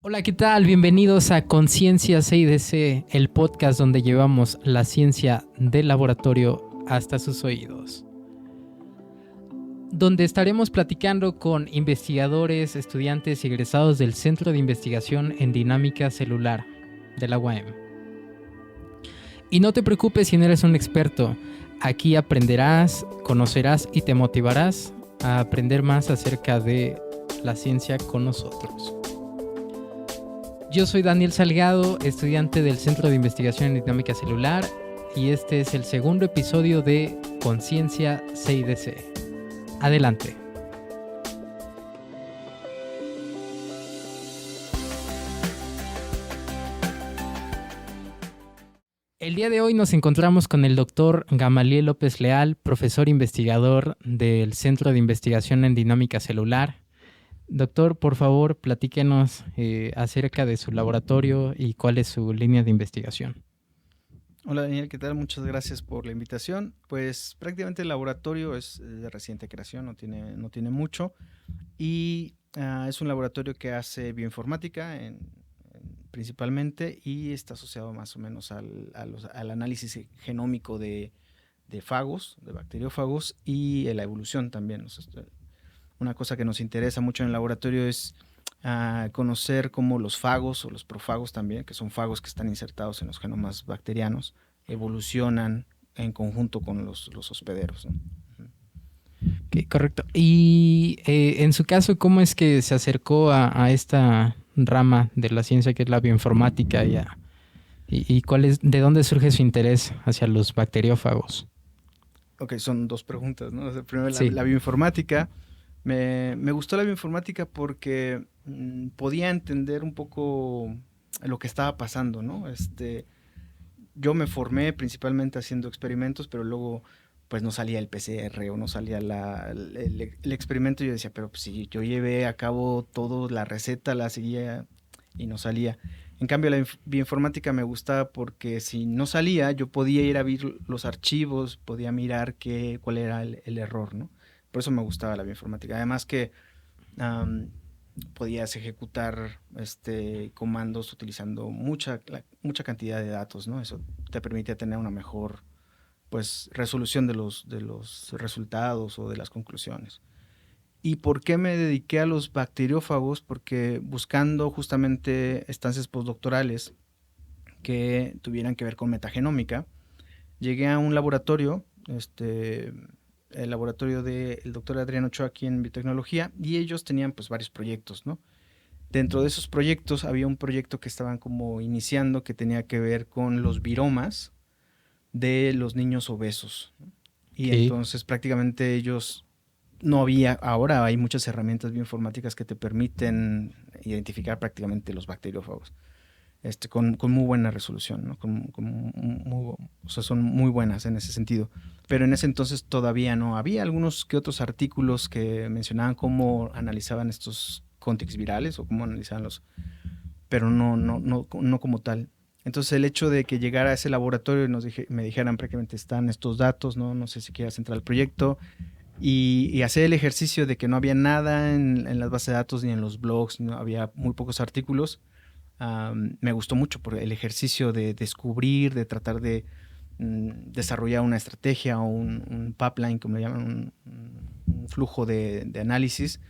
Hola, ¿qué tal? Bienvenidos a Conciencia CIDC, el podcast donde llevamos la ciencia del laboratorio hasta sus oídos. Donde estaremos platicando con investigadores, estudiantes y egresados del Centro de Investigación en Dinámica Celular de la UAM. Y no te preocupes si no eres un experto. Aquí aprenderás, conocerás y te motivarás a aprender más acerca de la ciencia con nosotros. Yo soy Daniel Salgado, estudiante del Centro de Investigación en Dinámica Celular, y este es el segundo episodio de Conciencia CIDC. Adelante. El día de hoy nos encontramos con el doctor Gamaliel López Leal, profesor investigador del Centro de Investigación en Dinámica Celular. Doctor, por favor, platíquenos acerca de su laboratorio y cuál es su línea de investigación. Hola Daniel, ¿qué tal? Muchas gracias por la invitación. Pues prácticamente el laboratorio es de reciente creación, no tiene mucho, y es un laboratorio que hace bioinformática principalmente, y está asociado más o menos al análisis genómico de fagos, de bacteriófagos, y la evolución también. O sea, una cosa que nos interesa mucho en el laboratorio es conocer cómo los fagos o los profagos también, que son fagos que están insertados en los genomas bacterianos, evolucionan en conjunto con los hospederos, ¿no? Okay, correcto. Y en su caso, ¿cómo es que se acercó a esta rama de la ciencia que es la bioinformática y de dónde surge su interés hacia los bacteriófagos? Ok, son dos preguntas, ¿no? O sea, primero, Sí. la bioinformática. Me gustó la bioinformática porque podía entender un poco lo que estaba pasando, ¿no? Yo me formé principalmente haciendo experimentos, pero luego pues no salía el PCR o no salía el experimento. Y yo decía, pero pues, si yo llevé a cabo toda la receta, la seguía y no salía. En cambio, la bioinformática me gustaba porque si no salía, yo podía ir a ver los archivos, podía mirar cuál era el error, ¿no? Por eso me gustaba la bioinformática. Además que um, podías ejecutar comandos utilizando mucha cantidad de datos, ¿no? Eso te permite tener una mejor pues resolución de los resultados o de las conclusiones. ¿Y por qué me dediqué a los bacteriófagos? Porque buscando justamente estancias postdoctorales que tuvieran que ver con metagenómica, llegué a un laboratorio, el laboratorio del doctor Adrián Ochoa aquí en biotecnología, y ellos tenían pues varios proyectos, ¿no? Dentro de esos proyectos había un proyecto que estaban como iniciando que tenía que ver con los viromas de los niños obesos. Y Okay. entonces prácticamente ellos ahora hay muchas herramientas bioinformáticas que te permiten identificar prácticamente los bacteriófagos. Con muy buena resolución, ¿no? O sea, son muy buenas en ese sentido. Pero en ese entonces todavía no. Había algunos que otros artículos que mencionaban cómo analizaban estos cóntics virales o cómo analizaban pero no como tal. Entonces el hecho de que llegara a ese laboratorio y me dijeran prácticamente están estos datos, no sé si quieras entrar al proyecto, y hacer el ejercicio de que no había nada en las bases de datos ni en los blogs, no había muy pocos artículos. Me gustó mucho por el ejercicio de descubrir, de tratar de desarrollar una estrategia o un pipeline, como le llaman, un flujo de análisis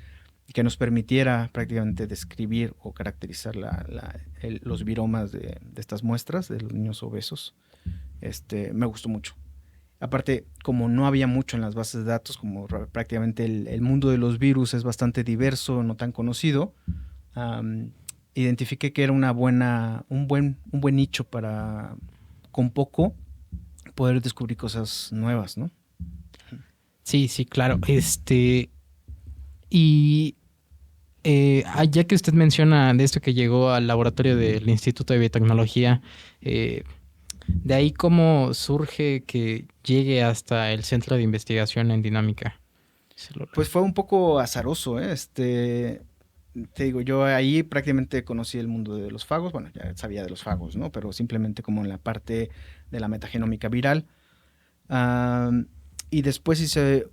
que nos permitiera prácticamente describir o caracterizar los viromas de estas muestras de los niños obesos. Me gustó mucho. Aparte, como no había mucho en las bases de datos, como prácticamente el mundo de los virus es bastante diverso, no tan conocido, identifiqué que era un buen nicho para, con poco, poder descubrir cosas nuevas, ¿no? Sí, claro. Y ya que usted menciona de esto que llegó al laboratorio del Instituto de Biotecnología, de ahí cómo surge que llegue hasta el Centro de Investigación en Dinámica Celular. Pues fue un poco azaroso, ¿eh? Te digo, yo ahí prácticamente conocí el mundo de los fagos, bueno, ya sabía de los fagos, ¿no? Pero simplemente como en la parte de la metagenómica viral. Y después hice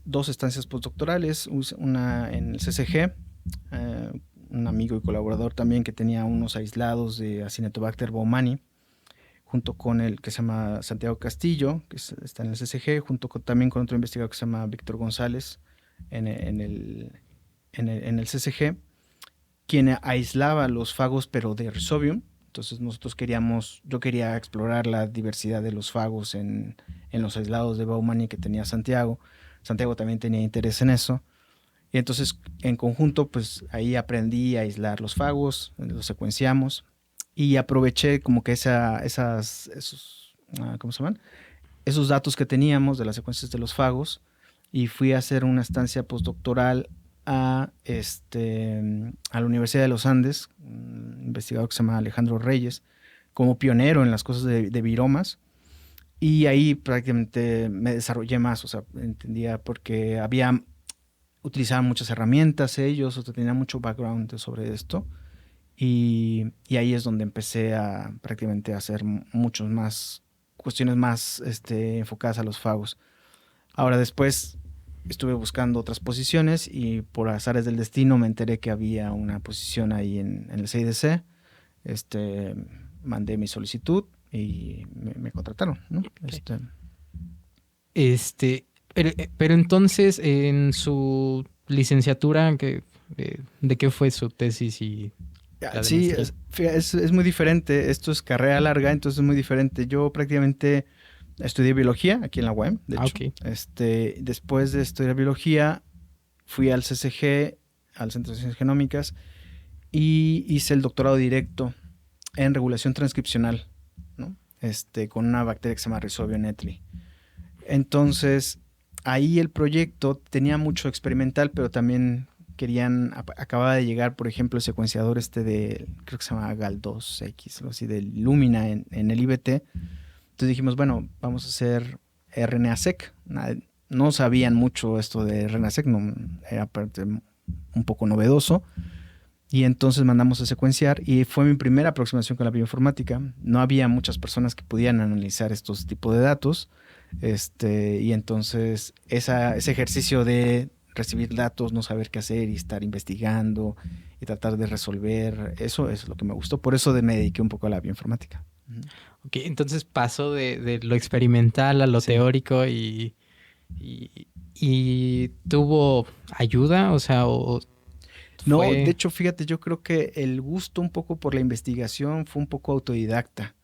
dos estancias postdoctorales, una en el CCG, un amigo y colaborador también que tenía unos aislados de Acinetobacter baumannii, junto con el que se llama Santiago Castillo, está en el CCG, también con otro investigador que se llama Víctor González en el CCG, quien aislaba los fagos pero de Rhizobium. Entonces yo quería explorar la diversidad de los fagos en los aislados de Baumannii que tenía Santiago. Santiago también tenía interés en eso. Y entonces, en conjunto, pues ahí aprendí a aislar los fagos, los secuenciamos y aproveché como que ¿cómo se llaman? Esos datos que teníamos de las secuencias de los fagos y fui a hacer una estancia postdoctoral a la Universidad de los Andes, un investigador que se llama Alejandro Reyes, como pionero en las cosas de viromas. Y ahí prácticamente me desarrollé más, o sea, entendía porque utilizaban muchas herramientas ellos, o sea, tenía mucho background sobre esto. Y ahí es donde empecé a prácticamente a hacer muchos más cuestiones más enfocadas a los fagos. Ahora después estuve buscando otras posiciones y por azares del destino me enteré que había una posición ahí en el CIDC. Mandé mi solicitud y me contrataron, ¿no? Okay. Pero entonces en su licenciatura, ¿de qué fue su tesis y sí, es muy diferente. Esto es carrera larga, entonces es muy diferente. Yo prácticamente estudié biología aquí en la UAM, de hecho. Okay. Después de estudiar biología, fui al CCG, al Centro de Ciencias Genómicas, y hice el doctorado directo en regulación transcripcional, ¿no? Con una bacteria que se llama Rhizobium nettleri. Entonces, ahí el proyecto tenía mucho experimental, pero también acababa de llegar, por ejemplo, el secuenciador creo que se llama Gal2X, algo así, de Lumina en el IBT. Entonces dijimos, bueno, vamos a hacer RNA-seq. No sabían mucho esto de RNA-seq, no, era un poco novedoso. Y entonces mandamos a secuenciar y fue mi primera aproximación con la bioinformática. No había muchas personas que pudieran analizar estos tipos de datos. Y entonces ese ejercicio de recibir datos, no saber qué hacer y estar investigando y tratar de resolver, eso es lo que me gustó. Por eso me dediqué un poco a la bioinformática. Ok, entonces pasó de lo experimental a lo teórico y tuvo ayuda, o sea, No, de hecho, fíjate, yo creo que el gusto un poco por la investigación fue un poco autodidacta.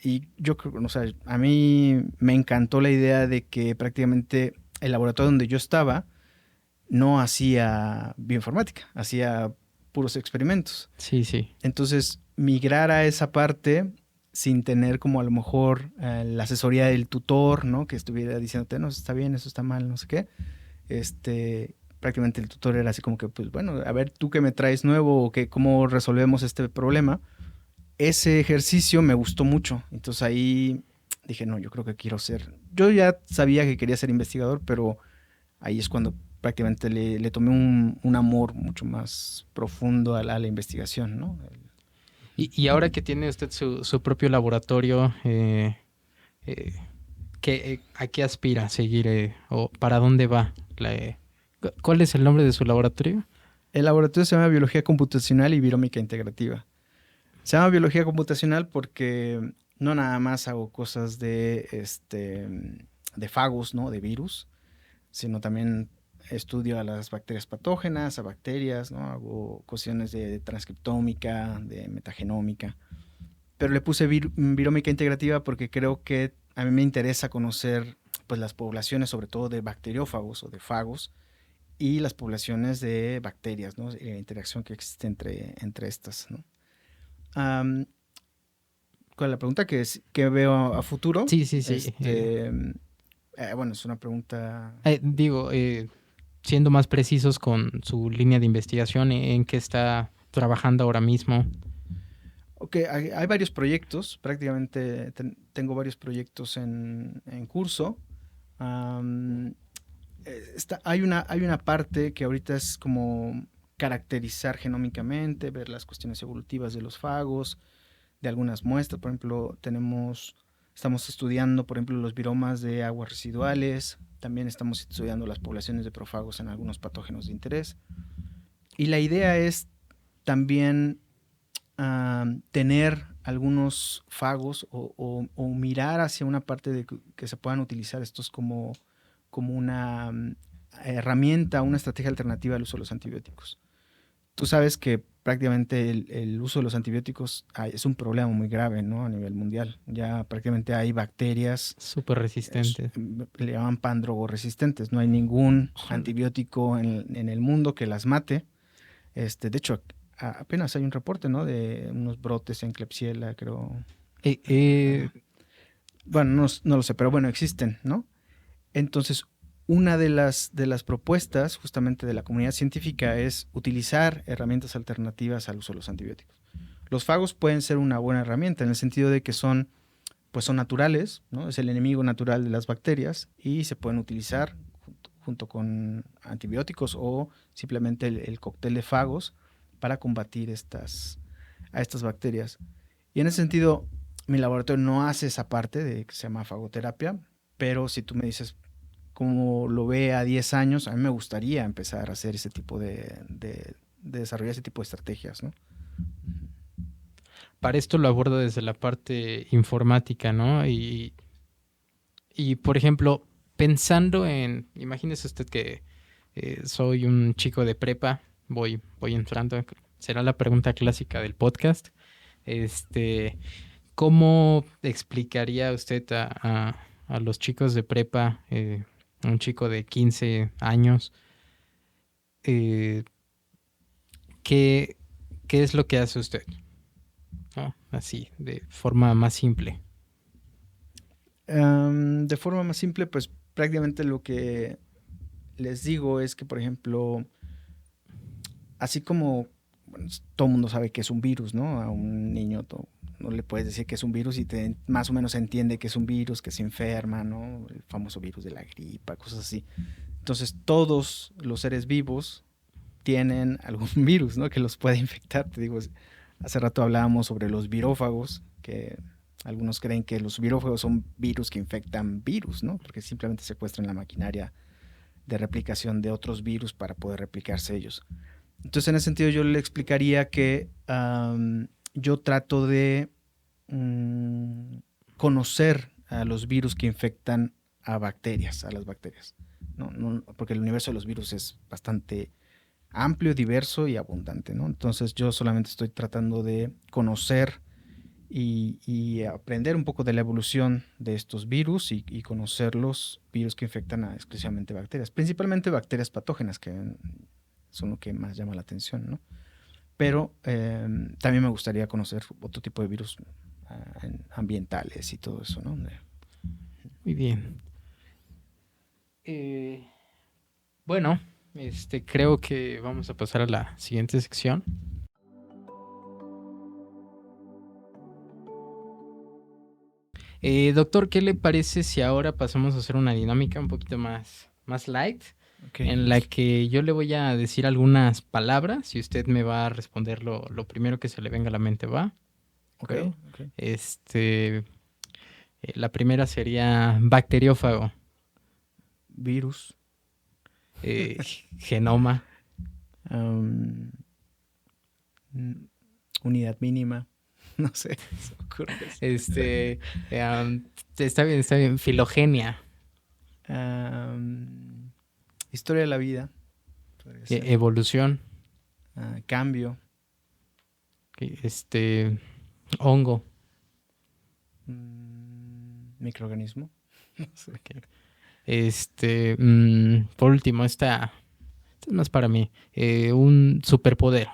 Y yo creo, o sea, a mí me encantó la idea de que prácticamente el laboratorio donde yo estaba no hacía bioinformática, hacía puros experimentos. Sí, sí. Entonces, migrar a esa parte sin tener como a lo mejor la asesoría del tutor, ¿no? Que estuviera diciéndote, no, eso está bien, eso está mal, no sé qué. Prácticamente el tutor era así como que, pues bueno, a ver, tú qué me traes nuevo o cómo resolvemos este problema. Ese ejercicio me gustó mucho. Entonces ahí dije, no, yo creo que quiero ser. Yo ya sabía que quería ser investigador, pero ahí es cuando prácticamente le tomé un amor mucho más profundo a la investigación, ¿no? Y ahora que tiene usted su propio laboratorio, ¿a qué aspira a seguir o para dónde va? ¿Cuál es el nombre de su laboratorio? El laboratorio se llama Biología Computacional y Virómica Integrativa. Se llama Biología Computacional porque no nada más hago cosas de fagos, ¿no? De virus, sino también estudio a las bacterias patógenas, a bacterias, ¿no? Hago cuestiones de transcriptómica, de metagenómica. Pero le puse virómica integrativa porque creo que a mí me interesa conocer pues las poblaciones, sobre todo de bacteriófagos o de fagos, y las poblaciones de bacterias, ¿no? Y la interacción que existe entre estas, ¿no? Con la pregunta que veo a futuro. Sí, sí, sí. Bueno, es una pregunta... siendo más precisos con su línea de investigación, ¿en qué está trabajando ahora mismo? Ok, hay varios proyectos, prácticamente tengo varios proyectos en curso. Hay una parte que ahorita es como caracterizar genómicamente, ver las cuestiones evolutivas de los fagos, de algunas muestras. Por ejemplo, estamos estudiando, por ejemplo, los viromas de aguas residuales. También estamos estudiando las poblaciones de profagos en algunos patógenos de interés. Y la idea es también tener algunos fagos o mirar hacia una parte de que se puedan utilizar estos como una herramienta, una estrategia alternativa al uso de los antibióticos. Tú sabes que prácticamente el uso de los antibióticos es un problema muy grave, ¿no? A nivel mundial. Ya prácticamente hay bacterias Súper resistentes. le llaman pandrogoresistentes. No hay ningún antibiótico en el mundo que las mate. De hecho, apenas hay un reporte, ¿no? De unos brotes en Klebsiella, creo. Bueno, no lo sé, pero bueno, existen, ¿no? Entonces, una de las propuestas justamente de la comunidad científica es utilizar herramientas alternativas al uso de los antibióticos. Los fagos pueden ser una buena herramienta en el sentido de que son naturales, ¿no? Es el enemigo natural de las bacterias y se pueden utilizar junto con antibióticos o simplemente el cóctel de fagos para combatir a estas bacterias. Y en ese sentido, mi laboratorio no hace esa parte de que se llama fagoterapia, pero si tú me dices cómo lo ve a 10 años, a mí me gustaría empezar a hacer ese tipo de desarrollar ese tipo de estrategias, ¿no? Para esto lo abordo desde la parte informática, ¿no? Y por ejemplo, pensando imagínese usted que soy un chico de prepa, voy entrando, será la pregunta clásica del podcast. ¿Cómo explicaría usted a los chicos de prepa, a un chico de 15 años, qué es lo que hace usted? ¿No? Así, de forma más simple. De forma más simple, pues prácticamente lo que les digo es que, por ejemplo, así como todo el mundo sabe que es un virus, ¿no? A un niño no le puedes decir que es un virus y más o menos entiende que es un virus, que se enferma, ¿no? El famoso virus de la gripa, cosas así. Entonces, todos los seres vivos tienen algún virus, ¿no? Que los puede infectar. Te digo, hace rato hablábamos sobre los virófagos, que algunos creen que los virófagos son virus que infectan virus, ¿no? Porque simplemente secuestran la maquinaria de replicación de otros virus para poder replicarse ellos. Entonces, en ese sentido, yo le explicaría que yo trato de conocer a los virus que infectan a las bacterias, ¿no? Porque el universo de los virus es bastante amplio, diverso y abundante, ¿no? Entonces, yo solamente estoy tratando de conocer y aprender un poco de la evolución de estos virus y conocer los virus que infectan exclusivamente bacterias, principalmente bacterias patógenas, que son lo que más llama la atención, ¿no? Pero también me gustaría conocer otro tipo de virus ambientales y todo eso, ¿no? Muy bien. Bueno, creo que vamos a pasar a la siguiente sección. Doctor, ¿qué le parece si ahora pasamos a hacer una dinámica un poquito más light? Okay. En la que yo le voy a decir algunas palabras y usted me va a responder lo primero que se le venga a la mente, ¿va? Okay. La primera sería bacteriófago. Virus. Genoma. Unidad mínima. No sé. Se me ocurre está bien. Filogenia. Historia de la vida. Evolución. Cambio. Hongo. Microorganismo. No sé. Okay. Por último, esta es más para mí. Un superpoder.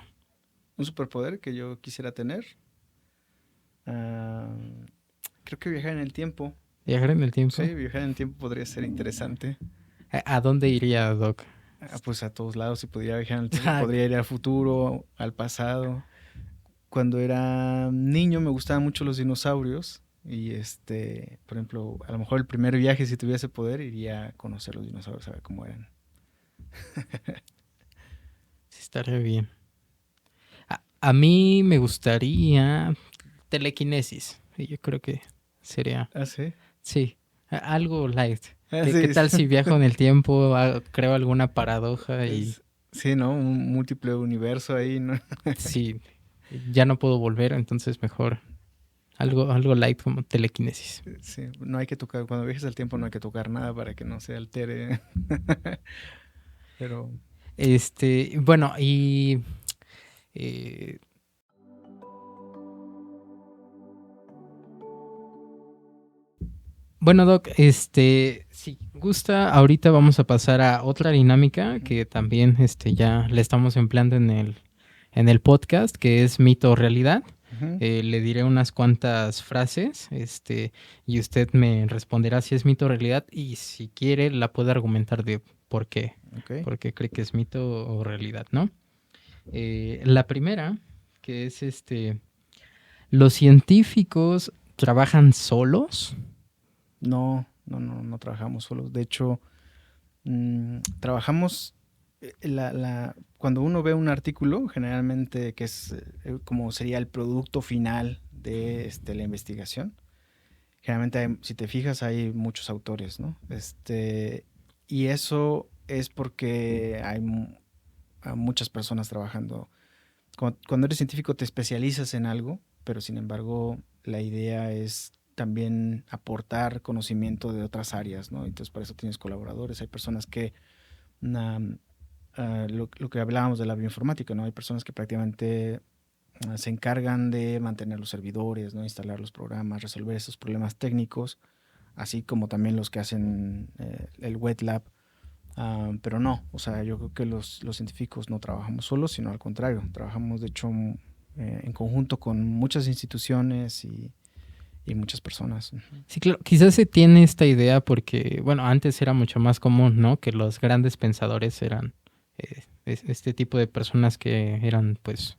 Un superpoder que yo quisiera tener. Creo que viajar en el tiempo. ¿Viajar en el tiempo? Sí, viajar en el tiempo podría ser interesante. ¿A dónde iría, Doc? Pues a todos lados. Si pudiera viajar en el tiempo, podría ir al futuro, al pasado. Cuando era niño me gustaban mucho los dinosaurios. Y por ejemplo, a lo mejor el primer viaje, si tuviese poder, iría a conocer los dinosaurios, a ver cómo eran. Sí, estaría bien. A mí me gustaría telequinesis. Yo creo que sería... ¿Ah, sí? Sí, algo light. ¿Qué tal si viajo en el tiempo, creo alguna paradoja y Sí, ¿no? Un múltiple universo ahí, ¿no? Sí, ya no puedo volver, entonces mejor algo light como telequinesis. Sí, no hay que tocar, cuando viajes al tiempo no hay que tocar nada para que no se altere. Pero Bueno, y eh, bueno, Doc, si gusta, ahorita vamos a pasar a otra dinámica que también ya le estamos empleando en el podcast, que es mito o realidad. ujú, Le diré unas cuantas frases, y usted me responderá si es mito o realidad, y si quiere la puede argumentar de ok. por qué cree que es mito o realidad, ¿no? La primera, que es ¿los científicos trabajan solos? No trabajamos solos. De hecho, trabajamos, cuando uno ve un artículo, generalmente que es como sería el producto final de la investigación, generalmente si te fijas hay muchos autores, ¿no? Y eso es porque hay a muchas personas trabajando. Cuando eres científico te especializas en algo, pero sin embargo la idea es también aportar conocimiento de otras áreas, ¿no? Entonces para eso tienes colaboradores, hay personas que, lo que hablábamos de la bioinformática, ¿no? Hay personas que prácticamente se encargan de mantener los servidores, ¿no? Instalar los programas, resolver esos problemas técnicos, así como también los que hacen el wet lab. Pero no, o sea, yo creo que los científicos no trabajamos solos, sino al contrario, trabajamos de hecho en conjunto con muchas instituciones y muchas personas. Ujú. Sí, claro, quizás se tiene esta idea porque, bueno, antes era mucho más común, ¿no? Que los grandes pensadores eran este tipo de personas que eran, pues,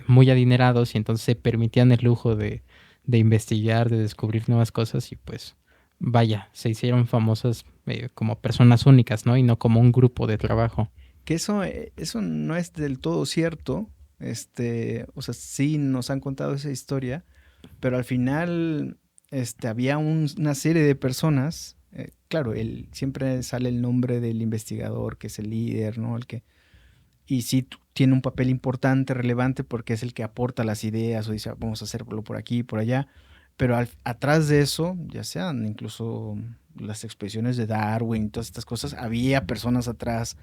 muy adinerados y entonces se permitían el lujo de investigar, de descubrir nuevas cosas y, pues, vaya, se hicieron famosas como personas únicas, ¿no? Y no como un grupo de trabajo. Que eso no es del todo cierto, o sea, sí nos han contado esa historia, pero al final había una serie de personas, claro, siempre sale el nombre del investigador, que es el líder, ¿no? Y sí tiene un papel importante, relevante, porque es el que aporta las ideas o dice, vamos a hacerlo por aquí, por allá. Pero atrás de eso, ya sean incluso las expediciones de Darwin, todas estas cosas, había personas atrás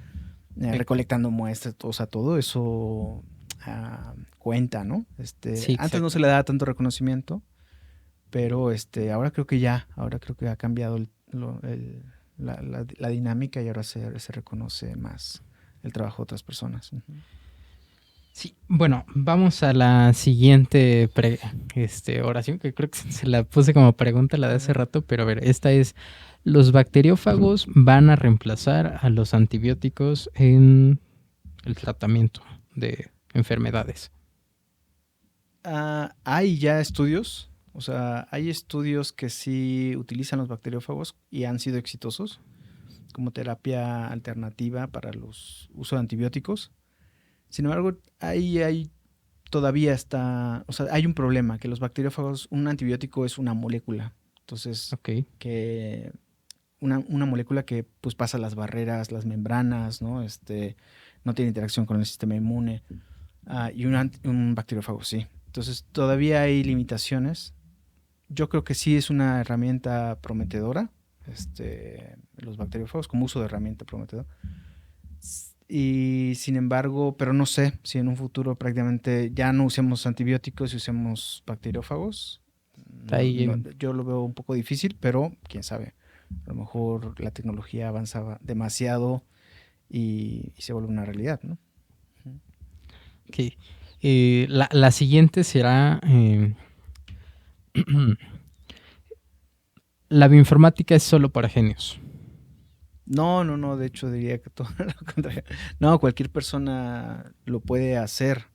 Eh, recolectando muestras, o sea, todo eso cuenta, ¿no? sí, Antes no se exacto. le daba tanto reconocimiento, pero ahora creo que ha cambiado la dinámica y ahora se reconoce más el trabajo de otras personas. Ujú. Sí, bueno, vamos a la siguiente oración, que creo que se la puse como pregunta la de hace Ajá. rato, pero a ver, esta es, ¿los bacteriófagos van a reemplazar a los antibióticos en el tratamiento de enfermedades? Hay ya estudios, o sea, hay estudios que sí utilizan los bacteriófagos y han sido exitosos como terapia alternativa para los uso de antibióticos. Sin embargo, ahí todavía está, o sea, hay un problema, que los bacteriófagos, un antibiótico es una molécula. Entonces, Ok, que una molécula que pues pasa las barreras, las membranas, ¿no? No tiene interacción con el sistema inmune. Y un bacteriófago sí. Entonces, todavía hay limitaciones. Yo creo que sí es una herramienta prometedora, los bacteriófagos como uso de herramienta prometedora. Y sin embargo, pero no sé si en un futuro prácticamente ya no usemos antibióticos y usemos bacteriófagos. está No, ahí. no, yo lo veo un poco difícil, pero quién sabe. A lo mejor la tecnología avanza demasiado y se vuelve una realidad, ¿no? Ok. La siguiente será, la bioinformática es solo para genios. No, de hecho diría que todo lo contrario. No, cualquier persona lo puede hacer.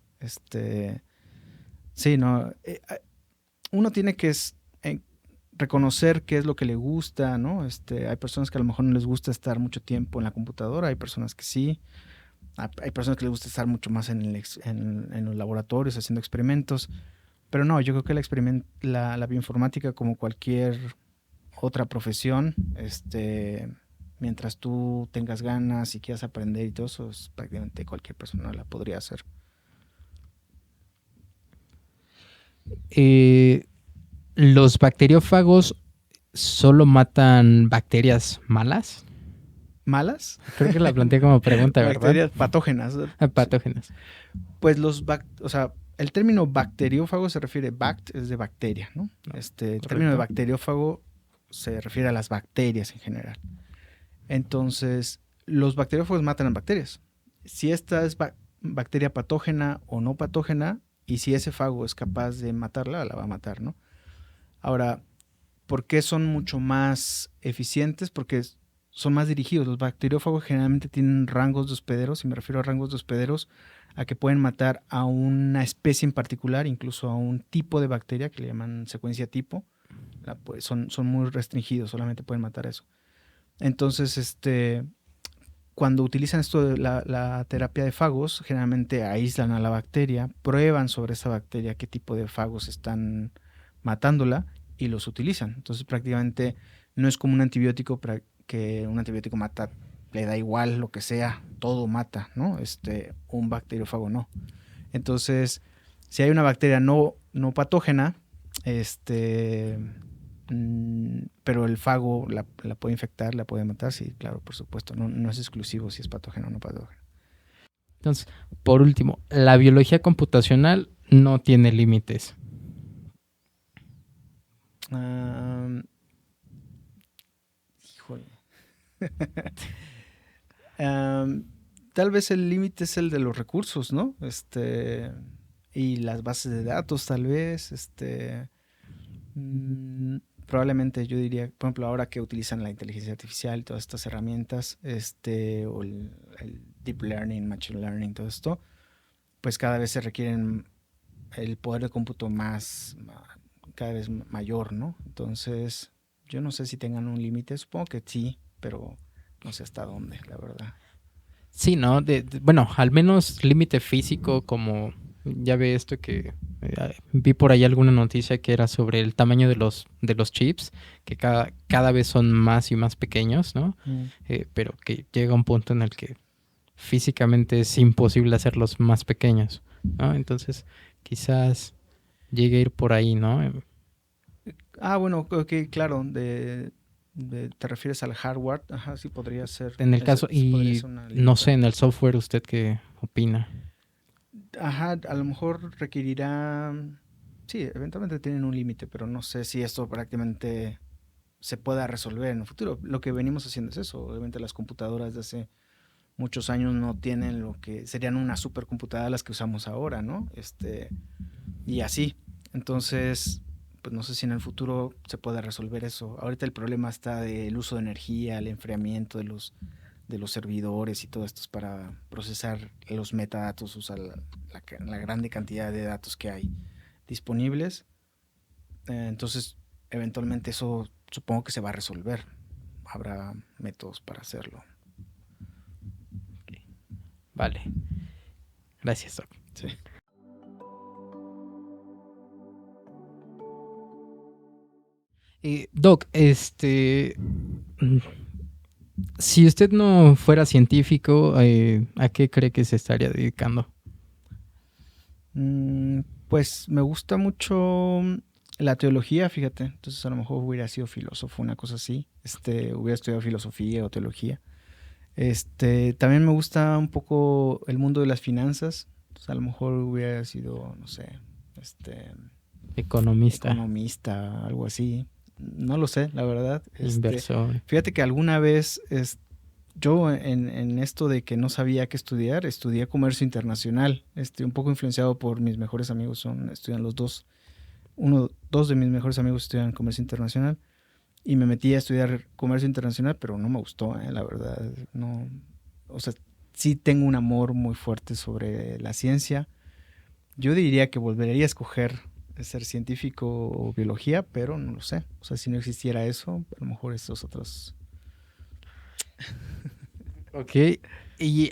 Sí, no. Uno tiene que reconocer qué es lo que le gusta, ¿no? Hay personas que a lo mejor no les gusta estar mucho tiempo en la computadora, hay personas que sí, hay personas que les gusta estar mucho más en los laboratorios haciendo experimentos, pero no, yo creo que la bioinformática, como cualquier otra profesión, Mientras tú tengas ganas y quieras aprender y todo eso, prácticamente cualquier persona la podría hacer. ¿Los bacteriófagos solo matan bacterias malas? ¿Malas? Creo que la planteé como pregunta, ¿verdad? Bacterias patógenas. Patógenas. Pues o sea, el término bacteriófago se refiere, es de bacteria, ¿no? El término de bacteriófago se refiere a las bacterias en general. Entonces, los bacteriófagos matan a bacterias. Si esta es bacteria patógena o no patógena, y si ese fago es capaz de matarla, la va a matar, ¿no? Ahora, ¿por qué son mucho más eficientes? Porque son más dirigidos. Los bacteriófagos generalmente tienen rangos de hospederos, y me refiero a rangos de hospederos a que pueden matar a una especie en particular, incluso a un tipo de bacteria que le llaman secuencia tipo. Pues, son muy restringidos, solamente pueden matar eso. Entonces, cuando utilizan esto de la terapia de fagos, generalmente aíslan a la bacteria, prueban sobre esa bacteria qué tipo de fagos están matándola y los utilizan. Entonces prácticamente no es como un antibiótico, que un antibiótico mata, le da igual lo que sea, todo mata, ¿no? Un bacteriófago no. Entonces, si hay una bacteria no patógena, pero el fago la puede infectar, la puede matar, sí, claro, por supuesto. No es exclusivo si es patógeno o no patógeno. Entonces, por último, la biología computacional no tiene límites. Híjole. Tal vez el límite es el de los recursos, ¿no? Y las bases de datos, tal vez. Probablemente yo diría, por ejemplo, ahora que utilizan la inteligencia artificial y todas estas herramientas, o el deep learning, machine learning, todo esto, pues cada vez se requieren el poder de cómputo cada vez mayor, ¿no? Entonces, yo no sé si tengan un límite, supongo que sí, pero no sé hasta dónde, la verdad. Sí, ¿no? Bueno, al menos límite físico, como ya ve esto que vi por ahí alguna noticia que era sobre el tamaño de los chips, que cada vez son más y más pequeños, ¿no? Pero que llega un punto en el que físicamente es imposible hacerlos más pequeños, ¿no? Entonces, quizás llegue a ir por ahí, ¿no? Bueno, ok, claro, te refieres al hardware, ajá, sí podría ser. En el caso, podría y ser una no sé, limitación. en el software, ¿usted qué opina? Ajá, a lo mejor requerirá, sí, eventualmente tienen un límite, pero no sé si esto prácticamente se pueda resolver en el futuro. Lo que venimos haciendo es eso. Obviamente las computadoras de hace muchos años no tienen lo que serían una supercomputadora las que usamos ahora, ¿no? Y así. Entonces, pues no sé si en el futuro se pueda resolver eso. Ahorita el problema está del uso de energía, el enfriamiento de los servidores y todo esto es para procesar los metadatos, usar la grande cantidad de datos que hay disponibles. Entonces, eventualmente eso supongo que se va a resolver. Habrá métodos para hacerlo. Okay. Vale. Gracias, Doc. Sí. Doc, si usted no fuera científico, ¿a qué cree que se estaría dedicando? Pues me gusta mucho la teología, fíjate. Entonces a lo mejor hubiera sido filósofo, una cosa así. Hubiera estudiado filosofía o teología. También me gusta un poco el mundo de las finanzas. Entonces a lo mejor hubiera sido, no sé, economista, algo así. No lo sé, la verdad. Inversor. Fíjate que alguna vez yo en esto de que no sabía qué estudiar, estudié comercio internacional, un poco influenciado por mis mejores amigos, estudian los dos. Dos de mis mejores amigos estudian comercio internacional y me metí a estudiar comercio internacional, pero no me gustó, la verdad. No, o sea, sí tengo un amor muy fuerte sobre la ciencia. Yo diría que volvería a escoger ser científico o biología, pero no lo sé. O sea, si no existiera eso, a lo mejor estos otros. Ok, y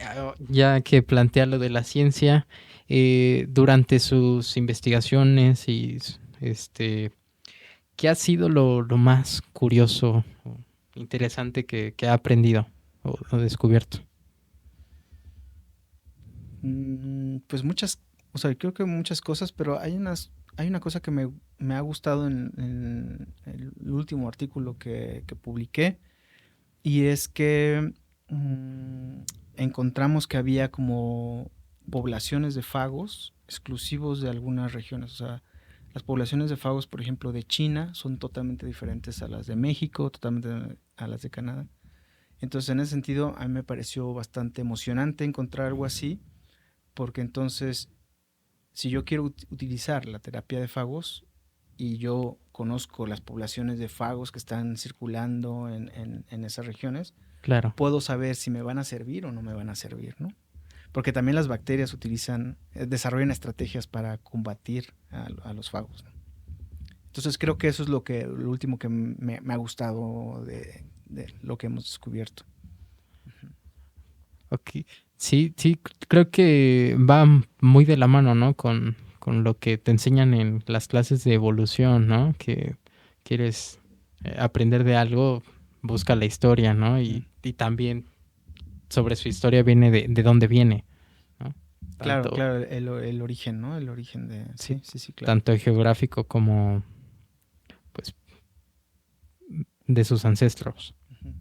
ya que plantea lo de la ciencia, durante sus investigaciones y ¿qué ha sido lo más curioso interesante que ha aprendido o descubierto? Pues muchas, o sea, creo que muchas cosas, pero hay una cosa que me ha gustado en el último artículo que publiqué, y es que encontramos que había como poblaciones de fagos exclusivos de algunas regiones. O sea, las poblaciones de fagos, por ejemplo, de China son totalmente diferentes a las de México, totalmente a las de Canadá. Entonces, en ese sentido, a mí me pareció bastante emocionante encontrar algo así, porque entonces, si yo quiero utilizar la terapia de fagos y yo conozco las poblaciones de fagos que están circulando en esas regiones, Claro. puedo saber si me van a servir o no me van a servir, ¿no? Porque también las bacterias desarrollan estrategias para combatir a los fagos, ¿no? Entonces creo que eso es lo último que me ha gustado de lo que hemos descubierto. Ok. Sí, sí, creo que va muy de la mano, ¿no? Con lo que te enseñan en las clases de evolución, ¿no? Que quieres aprender de algo, busca la historia, ¿no? Y también sobre su historia viene de dónde viene, ¿no? Claro, Tanto, claro, el origen, ¿no? El origen de... sí, Sí, sí, sí, claro. tanto geográfico como, pues, de sus ancestros. Ujú.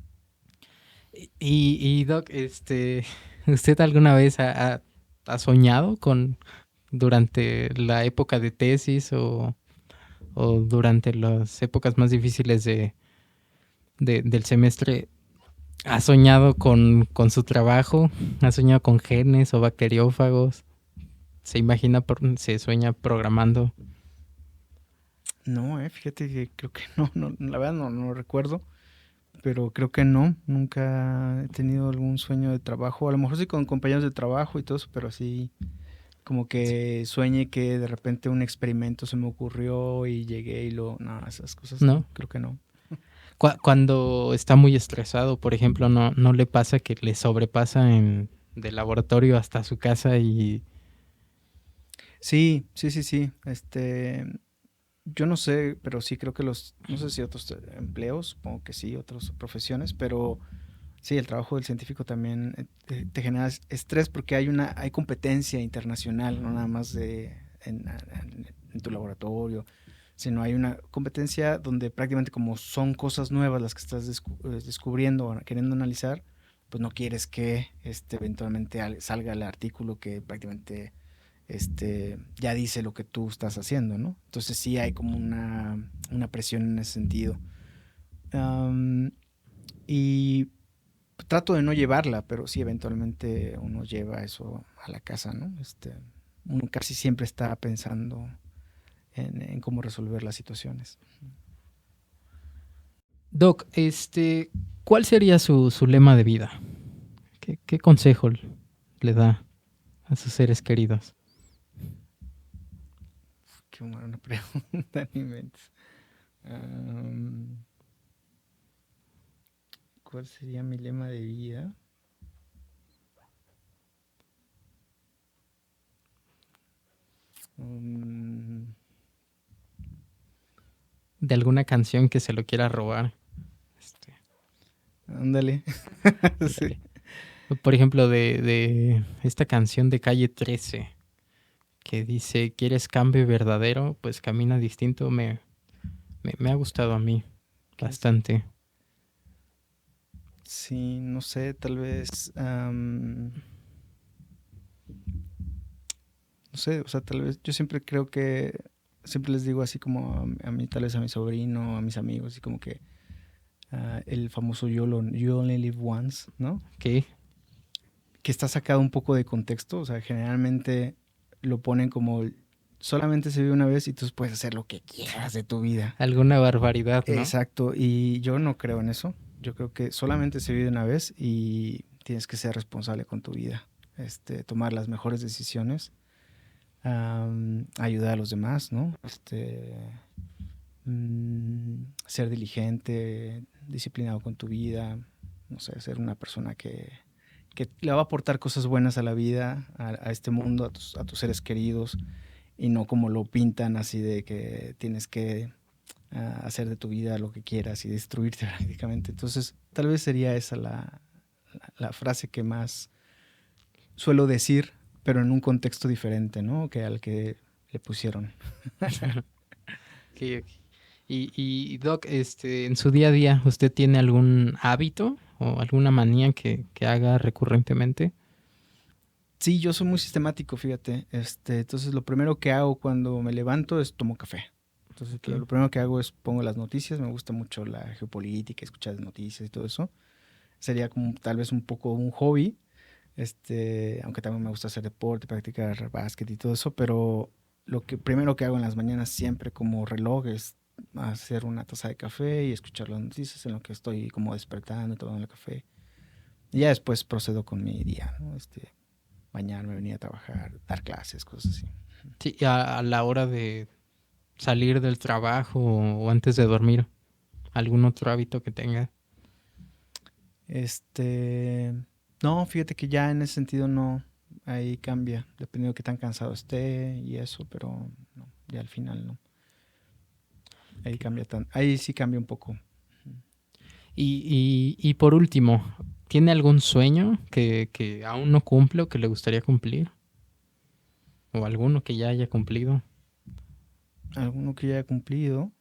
Y Doc, ¿usted alguna vez ha soñado durante la época de tesis o durante las épocas más difíciles del semestre? ¿Ha soñado con su trabajo? ¿Ha soñado con genes o bacteriófagos? ¿Se sueña programando? No, fíjate que creo que no, no, la verdad no lo recuerdo, pero creo que no, nunca he tenido algún sueño de trabajo, a lo mejor sí con compañeros de trabajo y todo eso, pero así como que sueñe que de repente un experimento se me ocurrió y llegué y no, esas cosas ¿No? no, creo que no. Cuando está muy estresado, por ejemplo, ¿no le pasa que le sobrepasa del laboratorio hasta su casa y Sí, sí, sí, sí, yo no sé, pero sí creo que no sé si otros empleos, supongo que sí, otras profesiones, pero sí, el trabajo del científico también te genera estrés porque hay competencia internacional, no nada más en tu laboratorio, sino hay una competencia donde prácticamente como son cosas nuevas las que estás descubriendo o queriendo analizar, pues no quieres que eventualmente salga el artículo que prácticamente ya dice lo que tú estás haciendo, ¿no? Entonces sí hay como una presión en ese sentido. Am, y trato de no llevarla, pero sí eventualmente uno lleva eso a la casa, ¿no? Uno casi siempre está pensando en cómo resolver las situaciones. Doc, ¿cuál sería su lema de vida? ¿Qué consejo le da a sus seres queridos? Qué buena pregunta, ni mentes. ¿Cuál sería mi lema de vida? Um, De alguna canción que se lo quiera robar. Este, Ándale. Sí. Ándale. Por ejemplo, de esta canción de Calle 13 que dice, ¿quieres cambio verdadero? Pues camina distinto. Me ha gustado a mí ¿Quieres? bastante. Sí, no sé, tal vez, no sé, o sea, tal vez yo siempre creo que, siempre les digo así como a mí, tal vez a mi sobrino, a mis amigos, y como que el famoso You Only Live Once, ¿no? ¿Qué? Que está sacado un poco de contexto, o sea, generalmente lo ponen como solamente se vive una vez y tú puedes hacer lo que quieras de tu vida. Alguna barbaridad, ¿no? Exacto, y yo no creo en eso. Yo creo que solamente se vive una vez y tienes que ser responsable con tu vida, tomar las mejores decisiones, ayudar a los demás, ¿no? Ser diligente, disciplinado con tu vida, no sé, ser una persona que le va a aportar cosas buenas a la vida, a este mundo, a tus seres queridos, y no como lo pintan así de que tienes que hacer de tu vida lo que quieras y destruirte prácticamente. Entonces, tal vez sería esa la frase que más suelo decir, pero en un contexto diferente, ¿no? Que al que le pusieron. Ok, ok. Doc, en su día a día, ¿usted tiene algún hábito o alguna manía que haga recurrentemente? Sí, yo soy muy sistemático, fíjate. Entonces lo primero que hago cuando me levanto es tomo café. Entonces Ok. lo primero que hago es pongo las noticias. Me gusta mucho la geopolítica, escuchar noticias y todo eso. Sería como tal vez un poco un hobby. Aunque también me gusta hacer deporte, practicar básquet y todo eso, pero lo que primero que hago en las mañanas siempre como reloj es hacer una taza de café y escuchar las noticias en lo que estoy como despertando, tomando el café. Y ya después procedo con mi día, ¿no? Bañarme, venir a trabajar, dar clases, cosas así. Sí, a la hora de salir del trabajo o antes de dormir, ¿algún otro hábito que tenga? Este, no, fíjate que ya en ese sentido no, ahí cambia, dependiendo de qué tan cansado esté y eso, pero no, ya al final no. Ahí cambia ahí sí cambia un poco. Y por último, ¿tiene algún sueño que aún no cumple o que le gustaría cumplir? ¿O alguno que ya haya cumplido? Alguno que ya haya cumplido.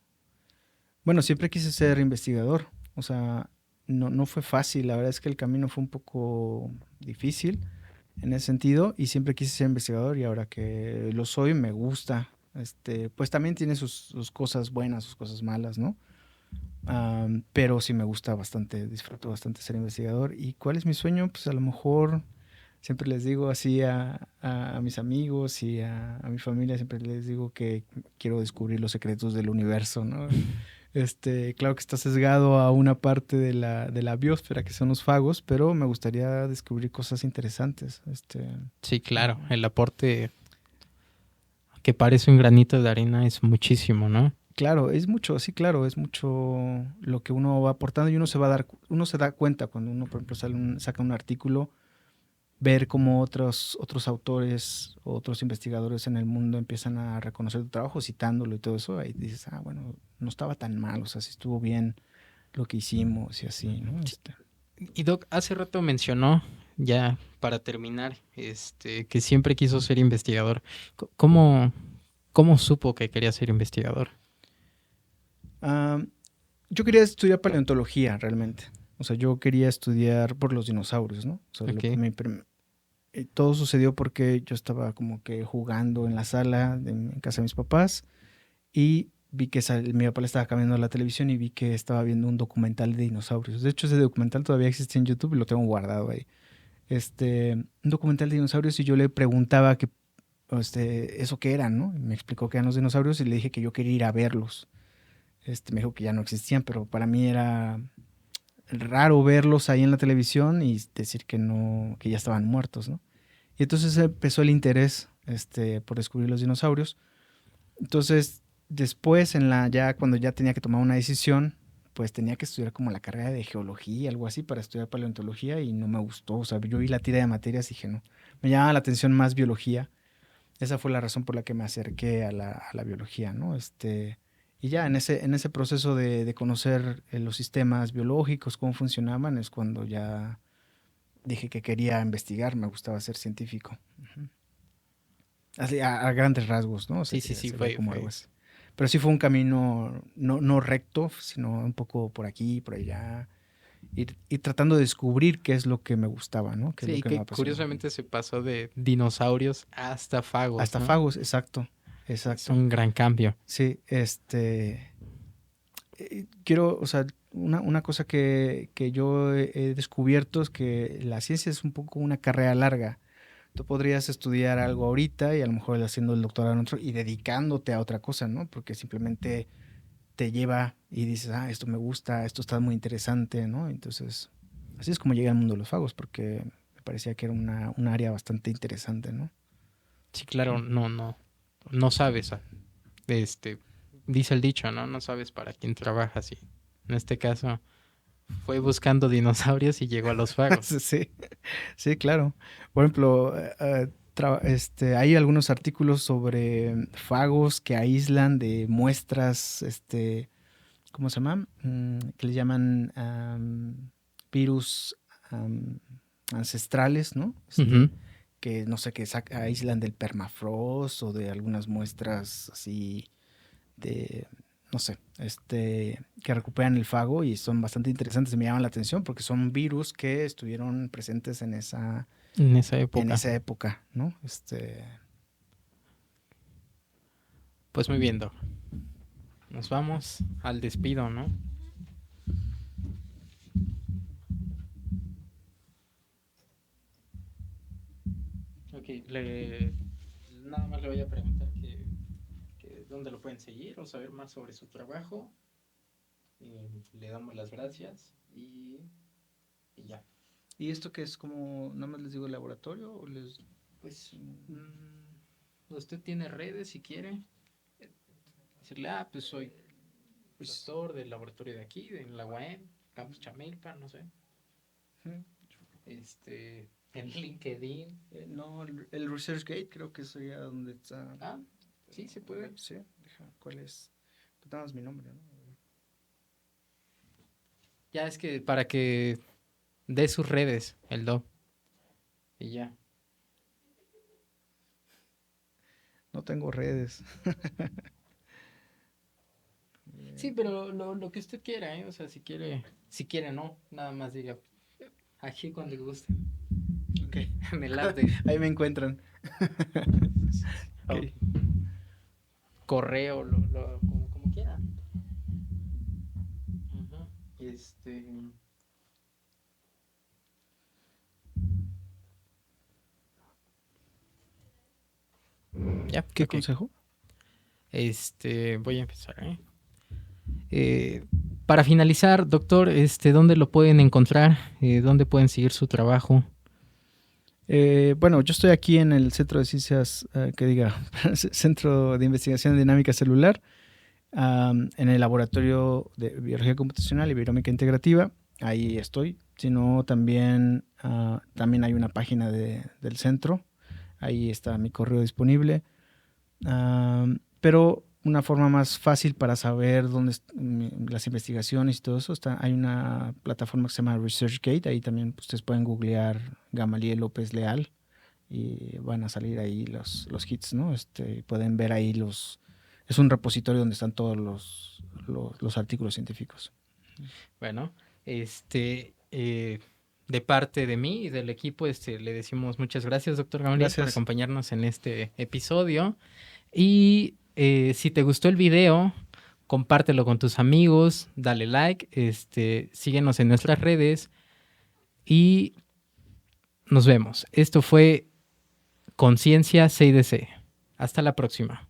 Bueno, siempre quise ser investigador. O sea, no fue fácil. La verdad es que el camino fue un poco difícil en ese sentido. Y siempre quise ser investigador y ahora que lo soy me gusta. Pues también tiene sus cosas buenas, sus cosas malas, ¿no? Pero sí me gusta bastante, disfruto bastante ser investigador. ¿Y cuál es mi sueño? Pues a lo mejor siempre les digo así a mis amigos y a mi familia, siempre les digo que quiero descubrir los secretos del universo, ¿no? Claro que está sesgado a una parte de la biosfera, que son los fagos, pero me gustaría descubrir cosas interesantes. Sí, claro, el aporte que parece un granito de arena es muchísimo, ¿no? Claro, es mucho, sí, claro, es mucho lo que uno va aportando y uno se da cuenta cuando uno, por ejemplo, saca un artículo, ver cómo otros autores, otros investigadores en el mundo empiezan a reconocer tu trabajo, citándolo y todo eso, ahí dices, bueno, no estaba tan mal, o sea, sí estuvo bien lo que hicimos y así, ¿no? Sí. Y Doc, hace rato mencionó, ya para terminar, que siempre quiso ser investigador. ¿Cómo, cómo supo que quería ser investigador? Ah, yo quería estudiar paleontología realmente, o sea, yo quería estudiar por los dinosaurios, ¿no? O sea, Ok. todo sucedió porque yo estaba como que jugando en la sala en casa de mis papás y vi que mi papá le estaba cambiando la televisión y vi que estaba viendo un documental de dinosaurios. De hecho, ese documental todavía existe en YouTube y lo tengo guardado ahí. Un documental de dinosaurios y yo le preguntaba eso qué eran, ¿no? Y me explicó que eran los dinosaurios y le dije que yo quería ir a verlos. Me dijo que ya no existían, pero para mí era raro verlos ahí en la televisión y decir que no, que ya estaban muertos, ¿no? Y entonces empezó el interés, por descubrir los dinosaurios. Entonces, después, ya cuando ya tenía que tomar una decisión, pues tenía que estudiar como la carrera de geología, algo así, para estudiar paleontología y no me gustó. O sea, yo vi la tira de materias y dije, no, me llamaba la atención más biología. Esa fue la razón por la que me acerqué a la biología, ¿no? Y ya en ese proceso de conocer los sistemas biológicos, cómo funcionaban, es cuando ya dije que quería investigar, me gustaba ser científico. Ujú. Así, a grandes rasgos, ¿no? O sea, Sí, sí, sí, sería fue, como algo fue. así. Pero sí fue un camino no recto, sino un poco por aquí, por allá, ir tratando de descubrir qué es lo que me gustaba, ¿no? Qué es lo Sí, que me que apasionaba. curiosamente se pasó de dinosaurios hasta fagos, Hasta ¿no? Fagos, exacto, Es exacto. un gran cambio. Sí, quiero, o sea, una cosa que yo he descubierto es que la ciencia es un poco una carrera larga. Tú podrías estudiar algo ahorita y a lo mejor haciendo el doctorado en otro y dedicándote a otra cosa, ¿no? Porque simplemente te lleva y dices, esto me gusta, esto está muy interesante, ¿no? Entonces, así es como llegué al mundo de los fagos, porque me parecía que era un área bastante interesante, ¿no? Sí, claro, no sabes. Este, dice el dicho, ¿no? No sabes para quién trabajas y en este caso fue buscando dinosaurios y llegó a los fagos. Sí, sí, claro. Por ejemplo, hay algunos artículos sobre fagos que aíslan de muestras, ¿cómo se llama? Que le llaman virus ancestrales, ¿no? Ujú. Que no sé, que aíslan del permafrost o de algunas muestras así de, no sé, que recuperan el fago y son bastante interesantes, me llaman la atención porque son virus que estuvieron presentes en esa En esa época. época, ¿no? Pues muy bien, Doc. Nos vamos al despido, ¿no? Ok, nada más le voy a preguntar que dónde lo pueden seguir o saber más sobre su trabajo. Le damos las gracias y ya. ¿Y esto que es como, nada más les digo laboratorio o les... Pues usted tiene redes si quiere. Decirle, pues soy profesor del laboratorio de aquí, en la UAM, Campus Chamelpa, no sé. En LinkedIn. No, el ResearchGate creo que sería donde está. Sí, se puede. Sí, ¿cuál es? Pues nada más mi nombre, ¿no? Ya es que para que dé sus redes, el Doc. Y ya. No tengo redes. Sí, pero lo que usted quiera, ¿eh? O sea, si quiere no, nada más diga aquí cuando guste. Ok. Me late. Ahí me encuentran. Okay. Correo, como quiera. Uh-huh. Ya, ¿Qué ok. consejo? Voy a empezar, para finalizar, doctor, ¿dónde lo pueden encontrar? ¿Dónde pueden seguir su trabajo? Bueno, yo estoy aquí en el Centro de Ciencias, Centro de Investigación de Dinámica Celular, en el Laboratorio de Biología Computacional y Biomédica Integrativa. Ahí estoy. Si no, también hay una página del centro. Ahí está mi correo disponible. Pero una forma más fácil para saber dónde las investigaciones y todo eso, hay una plataforma que se llama ResearchGate. Ahí también ustedes pueden googlear Gamaliel López Leal y van a salir ahí los hits, ¿no? Pueden ver ahí es un repositorio donde están todos los artículos científicos. Bueno, de parte de mí y del equipo, le decimos muchas gracias, doctor Gamaliel, por acompañarnos en este episodio. Y si te gustó el video, compártelo con tus amigos, dale like, síguenos en nuestras redes y nos vemos. Esto fue Conciencia 6DC. Hasta la próxima.